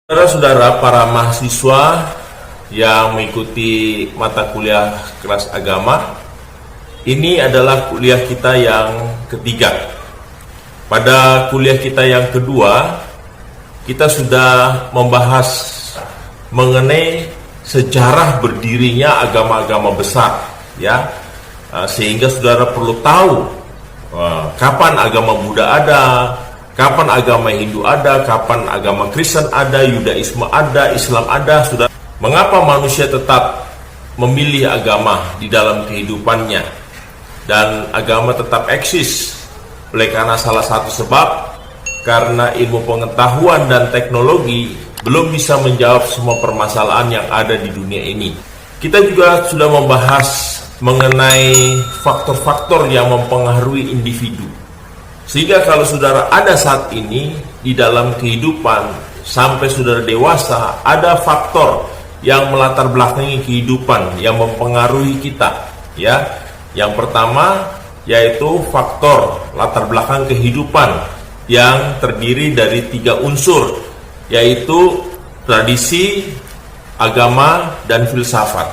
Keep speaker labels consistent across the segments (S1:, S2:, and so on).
S1: Saudara-saudara, para mahasiswa yang mengikuti mata kuliah kelas agama, ini adalah kuliah kita yang ketiga. Pada kuliah kita yang kedua, kita sudah membahas mengenai sejarah berdirinya agama-agama besar, ya, sehingga saudara perlu tahu kapan agama Buddha ada, kapan agama Hindu ada, kapan agama Kristen ada, Yudaisme ada, Islam ada. Sudah, mengapa manusia tetap memilih agama di dalam kehidupannya dan agama tetap eksis? Oleh karena salah satu sebab, karena ilmu pengetahuan dan teknologi belum bisa menjawab semua permasalahan yang ada di dunia ini. Kita juga sudah membahas mengenai faktor-faktor yang mempengaruhi individu. Sehingga kalau saudara ada saat ini di dalam kehidupan sampai saudara dewasa, ada faktor yang melatar belakangi kehidupan yang mempengaruhi kita, ya. Yang pertama yaitu faktor latar belakang kehidupan yang terdiri dari 3 unsur, yaitu tradisi, agama, dan filsafat.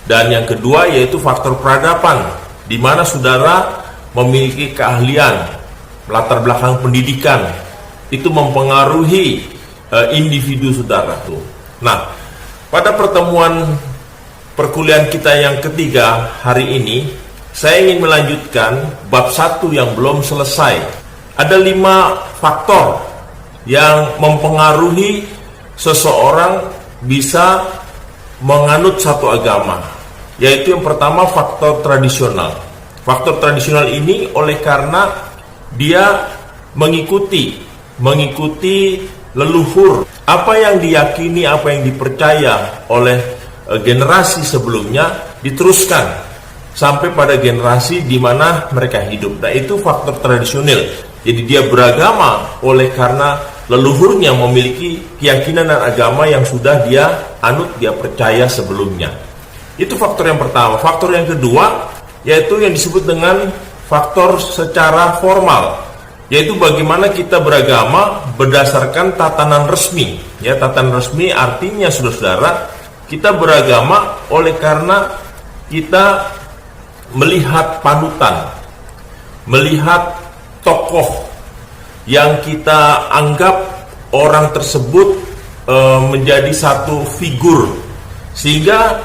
S1: Dan yang kedua yaitu faktor peradaban, di mana saudara memiliki keahlian, latar belakang pendidikan, itu mempengaruhi individu saudara tuh. Nah, pada pertemuan perkuliahan kita yang ketiga hari ini, saya ingin melanjutkan bab 1 yang belum selesai. Ada 5 faktor yang mempengaruhi seseorang bisa menganut satu agama, yaitu yang pertama faktor tradisional. Faktor tradisional ini oleh karena dia mengikuti leluhur, apa yang diyakini, apa yang dipercaya oleh generasi sebelumnya diteruskan sampai pada generasi di mana mereka hidup. Nah, itu faktor tradisional. Jadi dia beragama oleh karena leluhurnya memiliki keyakinan dan agama yang sudah dia anut, dia percaya sebelumnya. Itu faktor yang pertama. Faktor yang kedua yaitu yang disebut dengan faktor secara formal, yaitu bagaimana kita beragama berdasarkan tatanan resmi. Ya, tatanan resmi artinya saudara-saudara, kita beragama oleh karena kita melihat panutan, melihat tokoh yang kita anggap orang tersebut menjadi satu figur, sehingga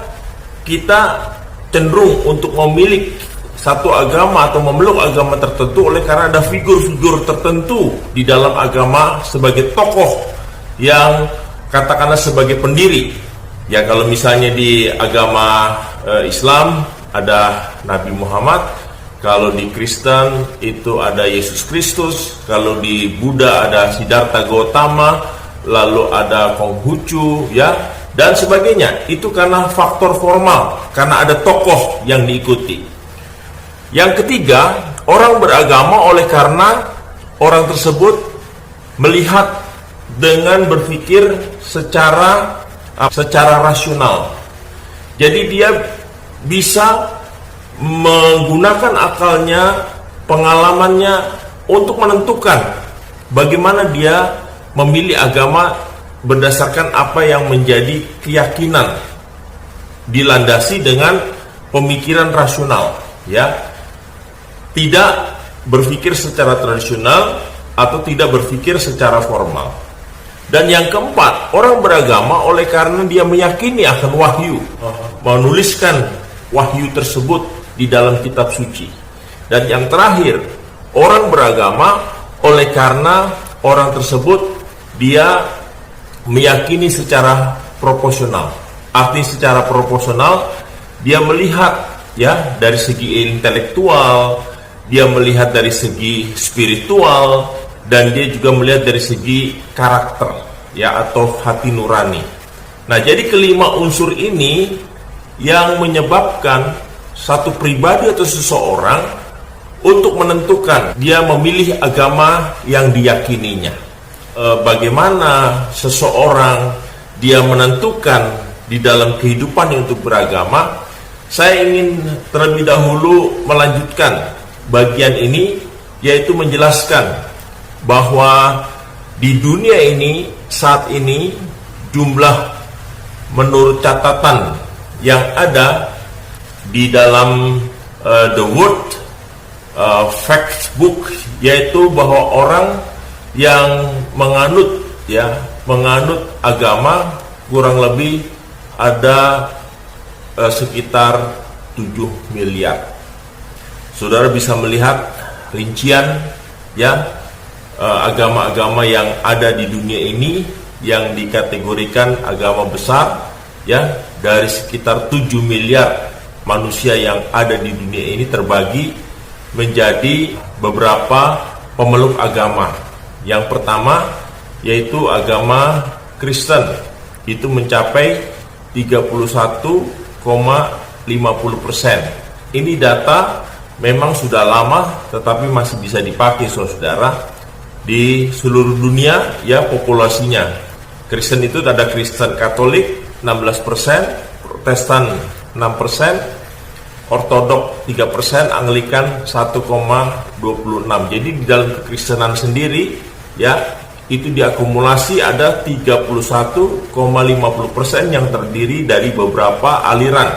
S1: kita cenderung untuk memilih satu agama atau memeluk agama tertentu oleh karena ada figur-figur tertentu di dalam agama sebagai tokoh yang katakanlah sebagai pendiri. Ya, kalau misalnya di agama Islam ada Nabi Muhammad, kalau di Kristen itu ada Yesus Kristus, kalau di Buddha ada Siddhartha Gautama, lalu ada Konghucu, ya, dan sebagainya. Itu karena faktor formal, karena ada tokoh yang diikuti. Yang ketiga, orang beragama oleh karena orang tersebut melihat dengan berpikir secara rasional. Jadi dia bisa menggunakan akalnya, pengalamannya untuk menentukan bagaimana dia memilih agama berdasarkan apa yang menjadi keyakinan, dilandasi dengan pemikiran rasional, ya. Tidak berpikir secara tradisional atau tidak berpikir secara formal. Dan yang keempat, orang beragama oleh karena dia meyakini akan wahyu, menuliskan wahyu tersebut di dalam kitab suci. Dan yang terakhir, orang beragama oleh karena orang tersebut dia meyakini secara proporsional. Artinya secara proporsional dia melihat, ya, dari segi intelektual, dia melihat dari segi spiritual, dan dia juga melihat dari segi karakter, ya, atau hati nurani. Nah, jadi kelima unsur ini yang menyebabkan satu pribadi atau seseorang untuk menentukan dia memilih agama yang diyakininya. Bagaimana seseorang dia menentukan di dalam kehidupan untuk beragama, saya ingin terlebih dahulu melanjutkan bagian ini, yaitu menjelaskan bahwa di dunia ini saat ini jumlah menurut catatan yang ada di dalam The World Fact Book, yaitu bahwa orang yang menganut agama kurang lebih ada sekitar 7 miliar. Saudara bisa melihat rincian agama-agama yang ada di dunia ini yang dikategorikan agama besar, dari sekitar 7 miliar manusia yang ada di dunia ini terbagi menjadi beberapa pemeluk agama. Yang pertama yaitu agama Kristen, itu mencapai 31,50%. Ini data memang sudah lama tetapi masih bisa dipakai, saudara. Di seluruh dunia populasinya Kristen itu ada Kristen Katolik 16%, Protestan 6%, Ortodok 3%, Anglikan 1,26%. Jadi di dalam kekristenan sendiri itu diakumulasi ada 31,50% yang terdiri dari beberapa aliran.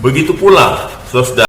S1: Begitu pula saudara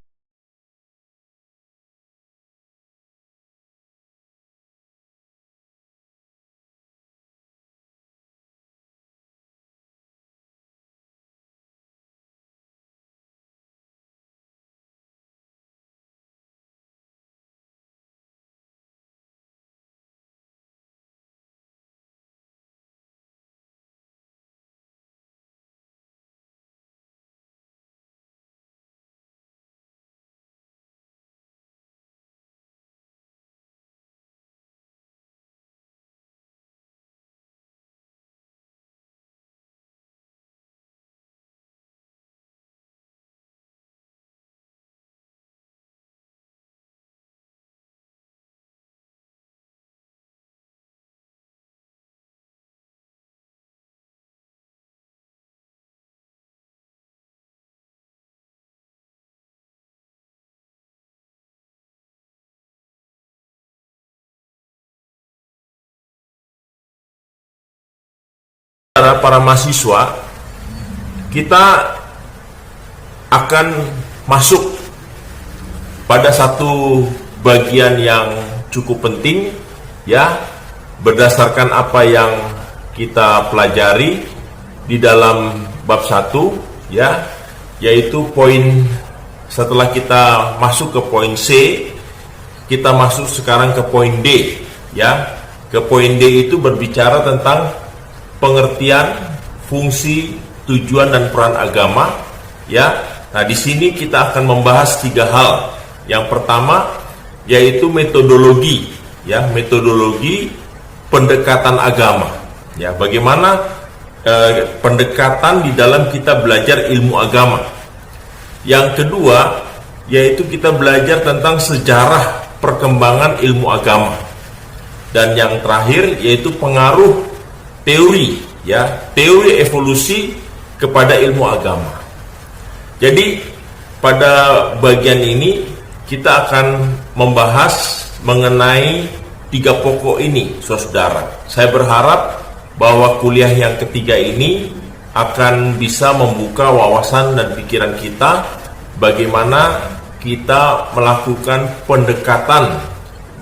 S1: para mahasiswa, kita akan masuk pada satu bagian yang cukup penting berdasarkan apa yang kita pelajari di dalam bab 1 yaitu poin. Setelah kita masuk ke poin C, kita masuk sekarang ke poin D Ke poin D itu berbicara tentang pengertian, fungsi, tujuan dan peran agama. Nah, di sini kita akan membahas 3 hal. Yang pertama yaitu metodologi, metodologi pendekatan agama. Bagaimana pendekatan di dalam kita belajar ilmu agama. Yang kedua yaitu kita belajar tentang sejarah perkembangan ilmu agama. Dan yang terakhir yaitu pengaruh teori evolusi kepada ilmu agama. Jadi pada bagian ini kita akan membahas mengenai 3 pokok ini, saudara. Saya berharap bahwa kuliah yang ketiga ini akan bisa membuka wawasan dan pikiran kita bagaimana kita melakukan pendekatan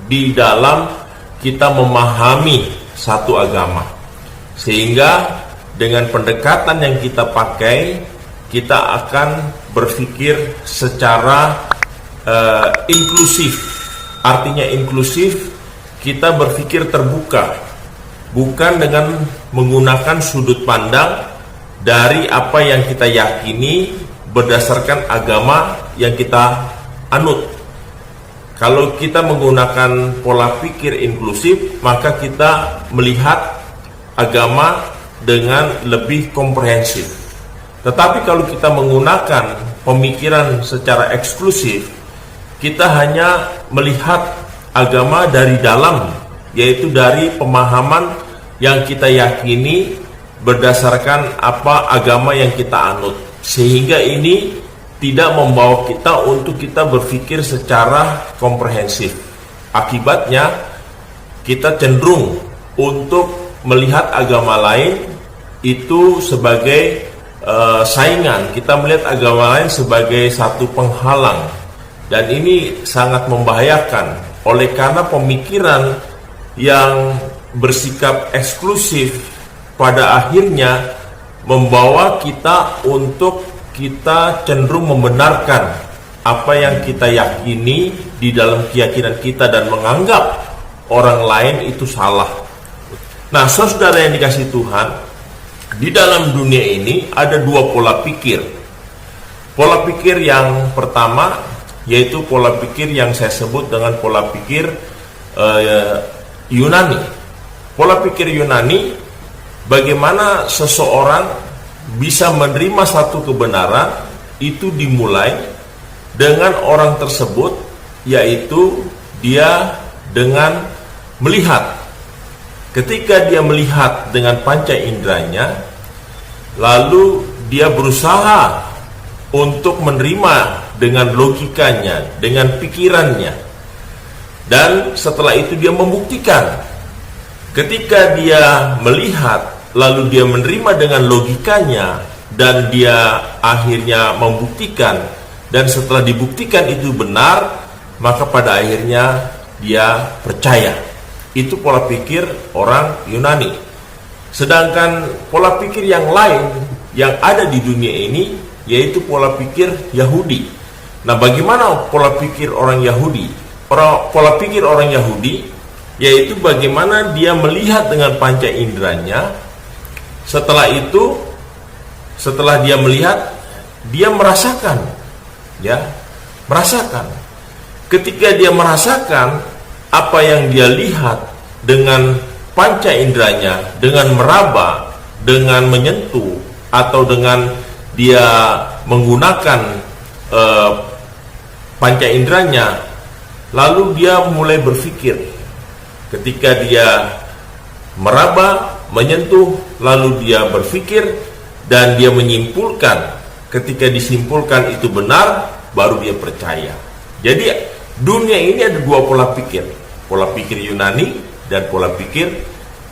S1: di dalam kita memahami satu agama. Sehingga dengan pendekatan yang kita pakai, kita akan berpikir secara inklusif. Artinya inklusif, kita berpikir terbuka, bukan dengan menggunakan sudut pandang dari apa yang kita yakini berdasarkan agama yang kita anut. Kalau kita menggunakan pola pikir inklusif, maka kita melihat agama dengan lebih komprehensif. Tetapi kalau kita menggunakan pemikiran secara eksklusif, kita hanya melihat agama dari dalam, yaitu dari pemahaman yang kita yakini berdasarkan apa agama yang kita anut. Sehingga ini tidak membawa kita untuk kita berpikir secara komprehensif. Akibatnya kita cenderung untuk melihat agama lain itu sebagai saingan, kita melihat agama lain sebagai satu penghalang, dan ini sangat membahayakan oleh karena pemikiran yang bersikap eksklusif pada akhirnya membawa kita untuk kita cenderung membenarkan apa yang kita yakini di dalam keyakinan kita dan menganggap orang lain itu salah. Nah, saudara yang dikasihi Tuhan, di dalam dunia ini ada dua pola pikir. Pola pikir yang pertama yaitu pola pikir yang saya sebut dengan pola pikir Yunani. Pola pikir Yunani, bagaimana seseorang bisa menerima satu kebenaran itu dimulai dengan orang tersebut, yaitu dia dengan melihat. Ketika dia melihat dengan panca inderanya, lalu dia berusaha untuk menerima dengan logikanya, dengan pikirannya, dan setelah itu dia membuktikan. Ketika dia melihat, lalu dia menerima dengan logikanya, dan dia akhirnya membuktikan, dan setelah dibuktikan itu benar, maka pada akhirnya dia percaya. Itu pola pikir orang Yunani. Sedangkan pola pikir yang lain yang ada di dunia ini yaitu pola pikir Yahudi. Nah, bagaimana pola pikir orang Yahudi? Pola pikir orang Yahudi yaitu bagaimana dia melihat dengan panca inderanya. Setelah itu, setelah dia melihat, dia merasakan, ya, merasakan. Ketika dia merasakan apa yang dia lihat dengan panca inderanya, dengan meraba, dengan menyentuh, atau dengan dia menggunakan panca inderanya, lalu dia mulai berpikir. Ketika dia meraba, menyentuh, lalu dia berpikir dan dia menyimpulkan. Ketika disimpulkan itu benar, baru dia percaya. Jadi dunia ini ada dua pola pikir, pola pikir Yunani dan pola pikir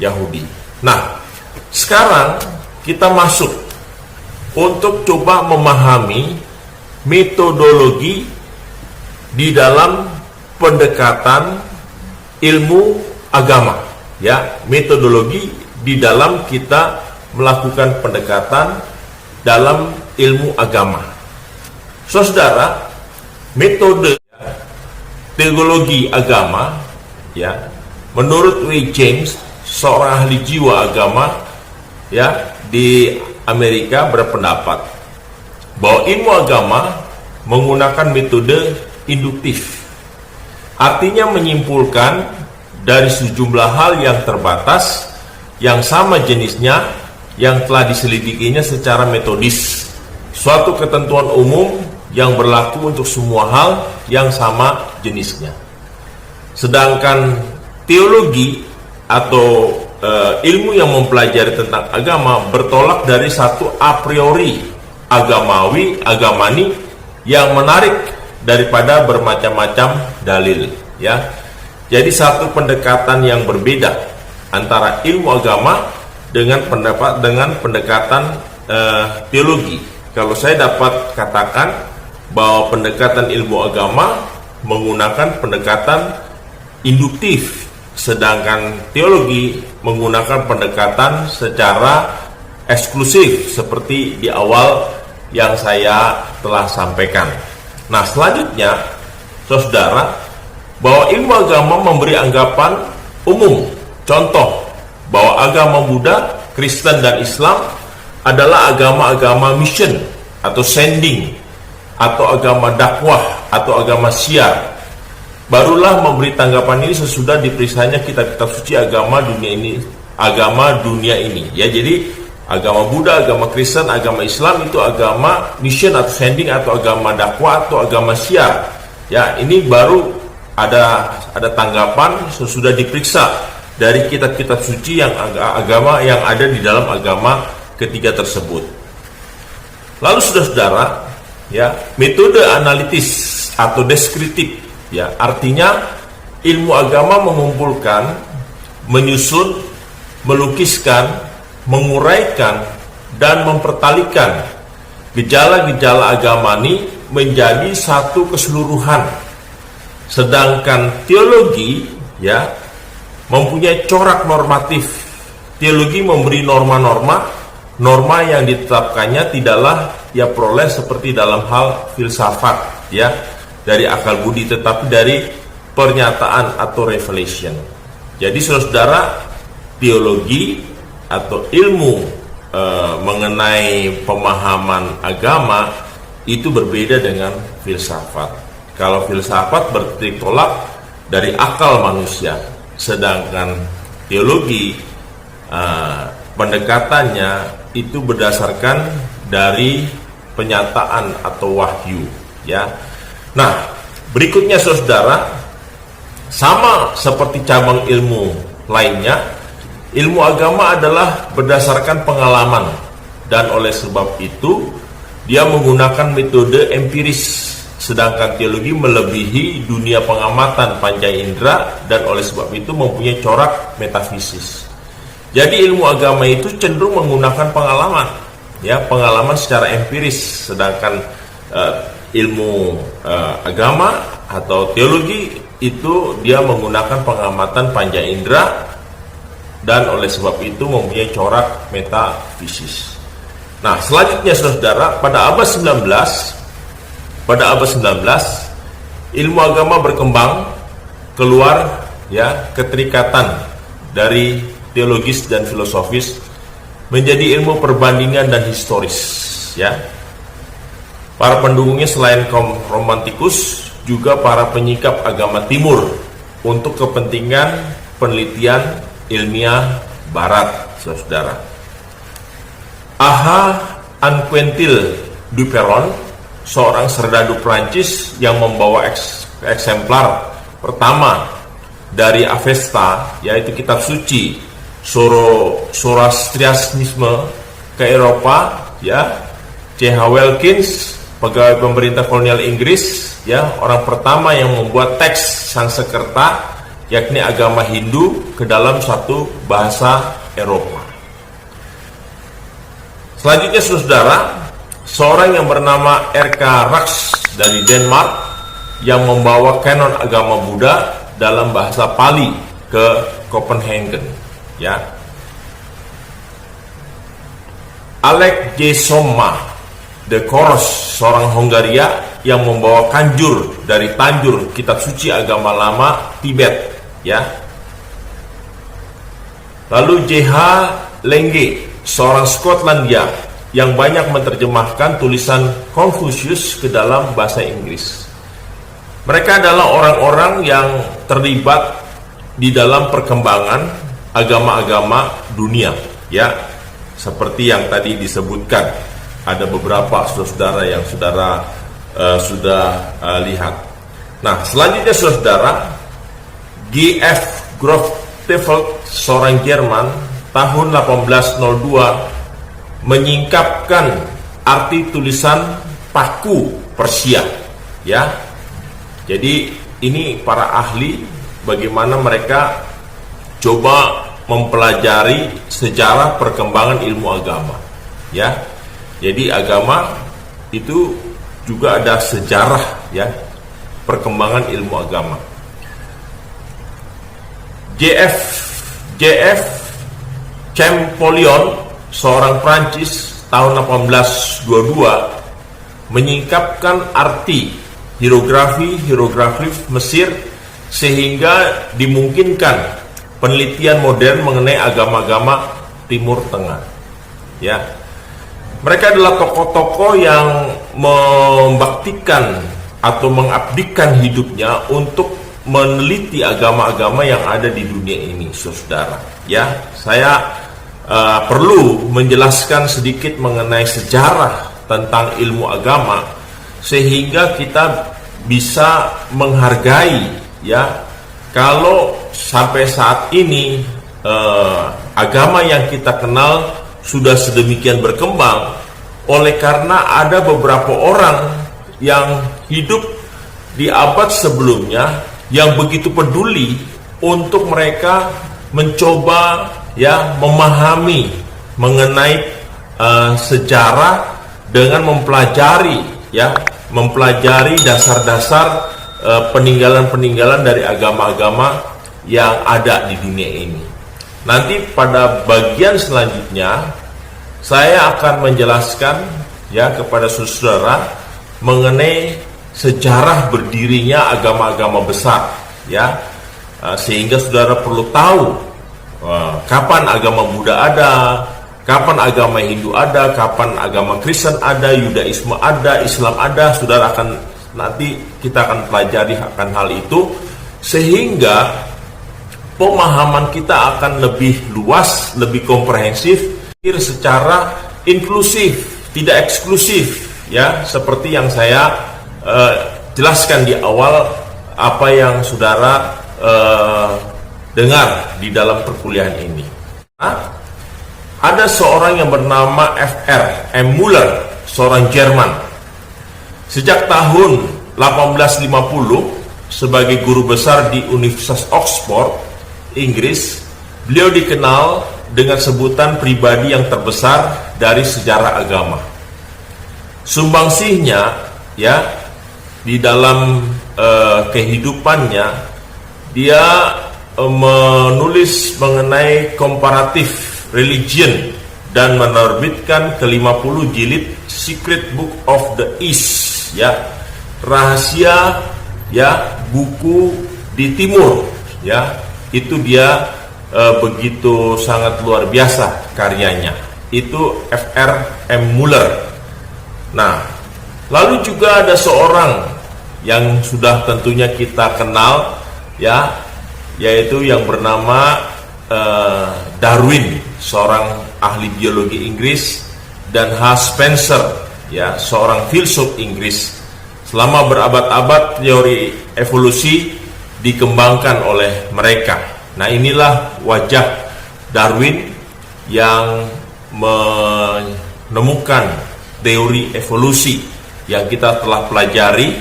S1: Yahudi. Nah, sekarang kita masuk untuk coba memahami metodologi di dalam pendekatan ilmu agama, ya, metodologi di dalam kita melakukan pendekatan dalam ilmu agama. Saudara, metode teologi agama, ya, menurut W. James, seorang ahli jiwa agama, ya, di Amerika, berpendapat bahwa ilmu agama menggunakan metode induktif. Artinya menyimpulkan dari sejumlah hal yang terbatas, yang sama jenisnya, yang telah diselidikinya secara metodis, suatu ketentuan umum yang berlaku untuk semua hal yang sama jenisnya. Sedangkan teologi atau ilmu yang mempelajari tentang agama bertolak dari satu a priori agamani yang menarik daripada bermacam-macam dalil, ya. Jadi satu pendekatan yang berbeda antara ilmu agama dengan pendekatan teologi. Kalau saya dapat katakan bahwa pendekatan ilmu agama menggunakan pendekatan induktif, sedangkan teologi menggunakan pendekatan secara eksklusif seperti di awal yang saya telah sampaikan. Nah, selanjutnya, saudara, bahwa ilmu agama memberi anggapan umum. Contoh, bahwa agama Buddha, Kristen, dan Islam adalah agama-agama mission atau sending, atau agama dakwah, atau agama syiar. Barulah memberi tanggapan ini sesudah diperiksanya kitab-kitab suci agama dunia ini. Ya, jadi agama Buddha, agama Kristen, agama Islam itu agama mission atau sending, atau agama dakwah, atau agama syiar. Ya, ini baru ada tanggapan sesudah diperiksa dari kitab-kitab suci yang agama yang ada di dalam agama ketiga tersebut. Lalu saudara-saudara, ya, metode analitis atau deskriptif, ya, artinya ilmu agama mengumpulkan, menyusun, melukiskan, menguraikan dan mempertalikan gejala-gejala agama ini menjadi satu keseluruhan. Sedangkan teologi ya mempunyai corak normatif. Teologi memberi norma yang ditetapkannya tidaklah ia peroleh seperti dalam hal filsafat ya dari akal budi, tetapi dari pernyataan atau revelation. Jadi saudara, teologi atau ilmu mengenai pemahaman agama itu berbeda dengan filsafat. Kalau filsafat bertitik tolak dari akal manusia, sedangkan teologi pendekatannya itu berdasarkan dari penyataan atau wahyu ya. Nah, berikutnya saudara, sama seperti cabang ilmu lainnya, ilmu agama adalah berdasarkan pengalaman, dan oleh sebab itu dia menggunakan metode empiris, sedangkan teologi melebihi dunia pengamatan panca indera dan oleh sebab itu mempunyai corak metafisis. Jadi ilmu agama itu cenderung menggunakan pengalaman, ya, pengalaman secara empiris, sedangkan ilmu agama atau teologi itu dia menggunakan pengamatan panca indera dan oleh sebab itu mempunyai corak metafisis. Nah, selanjutnya saudara, pada abad 19 ilmu agama berkembang keluar ya keterikatan dari teologis dan filosofis menjadi ilmu perbandingan dan historis ya. Para pendukungnya selain kaum romantikus juga para penyikap agama timur untuk kepentingan penelitian ilmiah barat, saudara. Anquetil Duperron, seorang serdadu Prancis yang membawa eksemplar pertama dari Avesta, yaitu kitab suci Zoroastrianisme ke Eropa, ya. C.H. Wilkins, pegawai pemerintah kolonial Inggris, ya, orang pertama yang membuat teks Sanskerta, yakni agama Hindu, ke dalam satu bahasa Eropa. Selanjutnya saudara, seorang yang bernama R.K. Rax dari Denmark yang membawa kanon agama Buddha dalam bahasa Pali ke Copenhagen, ya. Alek J. Somma de Koros, seorang Hongaria yang membawa kanjur dari Tanjur, kitab suci agama lama Tibet, ya. Lalu J.H. Lenge, seorang Skotlandia yang banyak menerjemahkan tulisan Confucius ke dalam bahasa Inggris. Mereka adalah orang-orang yang terlibat di dalam perkembangan agama-agama dunia, ya. Seperti yang tadi disebutkan, ada beberapa saudara yang saudara sudah lihat. Nah, selanjutnya saudara, G.F. Grotefeld, seorang Jerman, tahun 1802 menyingkapkan arti tulisan paku Persia, ya. Jadi ini para ahli bagaimana mereka coba mempelajari sejarah perkembangan ilmu agama, ya. Jadi agama itu juga ada sejarah, ya, perkembangan ilmu agama. J.F. Champollion, seorang Prancis, tahun 1822 menyingkapkan arti hieroglif Mesir sehingga dimungkinkan penelitian modern mengenai agama-agama Timur Tengah, ya. Mereka adalah tokoh-tokoh yang membaktikan atau mengabdikan hidupnya untuk meneliti agama-agama yang ada di dunia ini, saudara. Ya, saya perlu menjelaskan sedikit mengenai sejarah tentang ilmu agama sehingga kita bisa menghargai, ya, kalau sampai saat ini agama yang kita kenal sudah sedemikian berkembang oleh karena ada beberapa orang yang hidup di abad sebelumnya yang begitu peduli untuk mereka mencoba, ya, memahami mengenai sejarah dengan mempelajari dasar-dasar peninggalan-peninggalan dari agama-agama yang ada di dunia ini. Nanti pada bagian selanjutnya saya akan menjelaskan kepada saudara mengenai sejarah berdirinya agama-agama besar, sehingga saudara perlu tahu kapan agama Buddha ada, kapan agama Hindu ada, kapan agama Kristen ada, Yudaisme ada, Islam ada. Saudara kita akan pelajari akan hal itu, sehingga pemahaman kita akan lebih luas, lebih komprehensif, secara inklusif, tidak eksklusif, seperti yang saya jelaskan di awal apa yang saudara dengar di dalam perkuliahan ini. Ada seorang yang bernama F.R. M. Muller, seorang Jerman. Sejak tahun 1850 sebagai guru besar di Universitas Oxford, Inggris, beliau dikenal dengan sebutan pribadi yang terbesar dari sejarah agama. Sumbangsihnya di dalam kehidupannya, dia menulis mengenai komparatif religion dan menerbitkan ke-50 jilid Secret Book of the East, rahasia buku di timur, itu dia begitu sangat luar biasa karyanya. Itu F.R. M. Muller. Nah, lalu juga ada seorang yang sudah tentunya kita kenal, yaitu yang bernama Darwin, seorang ahli biologi Inggris, dan H. Spencer, seorang filsuf Inggris. Selama berabad-abad teori evolusi dikembangkan oleh mereka. Nah, inilah wajah Darwin yang menemukan teori evolusi yang kita telah pelajari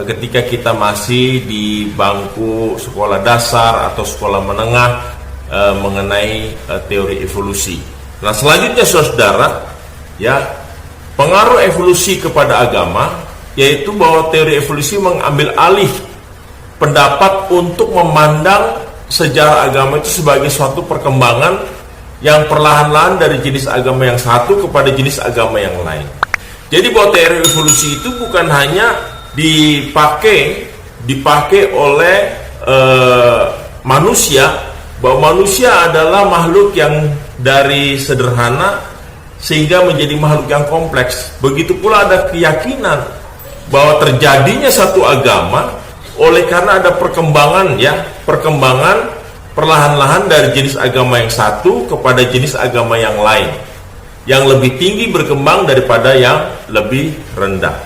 S1: ketika kita masih di bangku sekolah dasar atau sekolah menengah mengenai teori evolusi. Nah, selanjutnya saudara, pengaruh evolusi kepada agama, yaitu bahwa teori evolusi mengambil alih pendapat untuk memandang sejarah agama itu sebagai suatu perkembangan yang perlahan-lahan dari jenis agama yang satu kepada jenis agama yang lain. Jadi bahwa teori evolusi itu bukan hanya dipakai oleh manusia, bahwa manusia adalah makhluk yang dari sederhana sehingga menjadi makhluk yang kompleks. Begitu pula ada keyakinan bahwa terjadinya satu agama oleh karena ada perkembangan perlahan-lahan dari jenis agama yang satu kepada jenis agama yang lain, yang lebih tinggi berkembang daripada yang lebih rendah.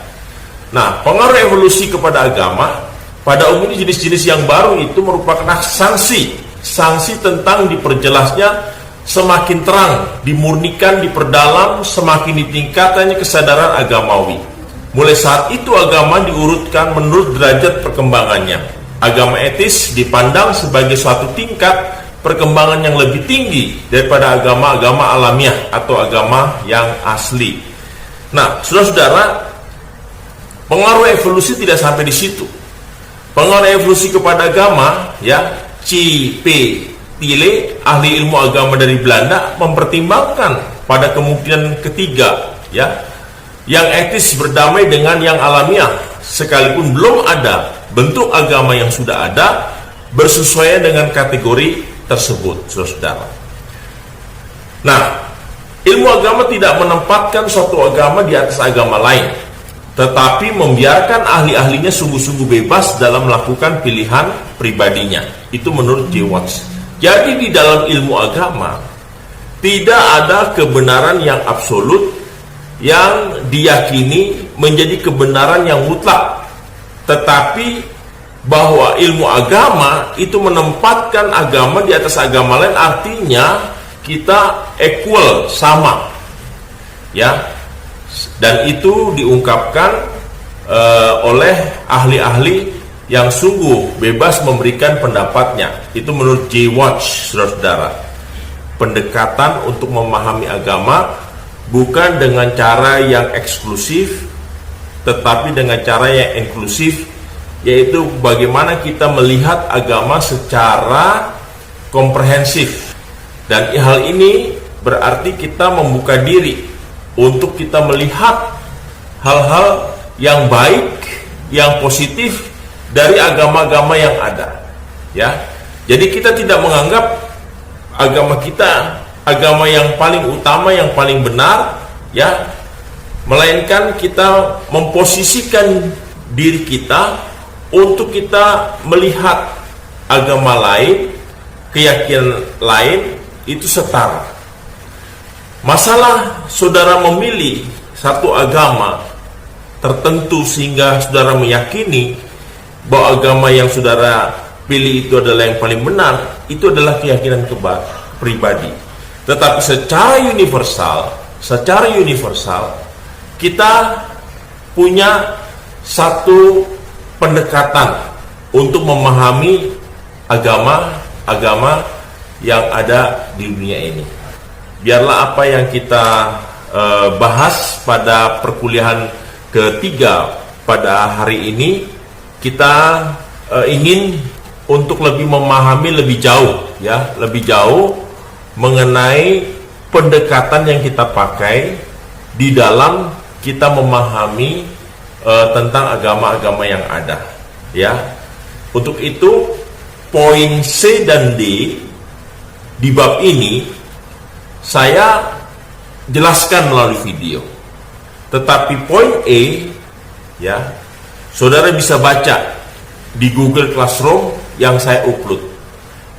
S1: Nah, pengaruh evolusi kepada agama, pada umumnya jenis-jenis yang baru itu merupakan sanksi tentang diperjelasnya semakin terang, dimurnikan, diperdalam, semakin ditingkatannya kesadaran agamawi. Mulai saat itu agama diurutkan menurut derajat perkembangannya. Agama etis dipandang sebagai suatu tingkat perkembangan yang lebih tinggi daripada agama-agama alamiah atau agama yang asli. Nah, saudara-saudara, pengaruh evolusi tidak sampai di situ. Pengaruh evolusi kepada agama, C.P. Thiele, ahli ilmu agama dari Belanda, mempertimbangkan pada kemungkinan ketiga, yang etis berdamai dengan yang alamiah, sekalipun belum ada bentuk agama yang sudah ada bersesuaian dengan kategori tersebut, saudara. Nah, ilmu agama tidak menempatkan suatu agama di atas agama lain, tetapi membiarkan ahli-ahlinya sungguh-sungguh bebas dalam melakukan pilihan pribadinya. Itu menurut J. Watts. Jadi di dalam ilmu agama tidak ada kebenaran yang absolut yang diyakini menjadi kebenaran yang mutlak, tetapi bahwa ilmu agama itu menempatkan agama di atas agama lain, artinya kita equal, sama, dan itu diungkapkan oleh ahli-ahli yang sungguh bebas memberikan pendapatnya. Itu menurut J. Watts, saudara. pendekatan untuk memahami agama bukan dengan cara yang eksklusif, tetapi dengan cara yang inklusif, yaitu bagaimana kita melihat agama secara komprehensif. Dan hal ini berarti kita membuka diri untuk kita melihat hal-hal yang baik, yang positif dari agama-agama yang ada. Ya, jadi kita tidak menganggap agama kita agama yang paling utama, yang paling benar, ya, melainkan kita memposisikan diri kita untuk kita melihat agama lain, keyakinan lain itu setara. Masalah saudara memilih satu agama tertentu sehingga saudara meyakini bahwa agama yang saudara pilih itu adalah yang paling benar, itu adalah keyakinan pribadi. Tetapi secara universal kita punya satu pendekatan untuk memahami agama yang ada di dunia ini. Biarlah apa yang kita bahas pada perkuliahan ketiga pada hari ini, kita ingin untuk lebih memahami lebih jauh mengenai pendekatan yang kita pakai di dalam kita memahami tentang agama-agama yang ada, ya. Untuk itu poin C dan D di bab ini saya jelaskan melalui video. Tetapi poin E, ya, saudara bisa baca di Google Classroom yang saya upload.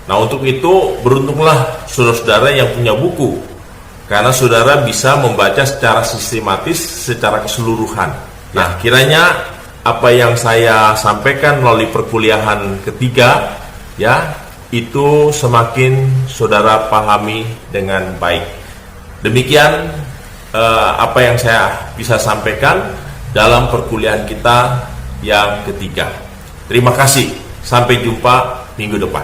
S1: Nah, untuk itu beruntunglah saudara-saudara yang punya buku, karena saudara bisa membaca secara sistematis, secara keseluruhan. Nah, kiranya apa yang saya sampaikan melalui perkuliahan ketiga, ya, itu semakin saudara pahami dengan baik. Demikian apa yang saya bisa sampaikan dalam perkuliahan kita yang ketiga. Terima kasih, sampai jumpa minggu depan.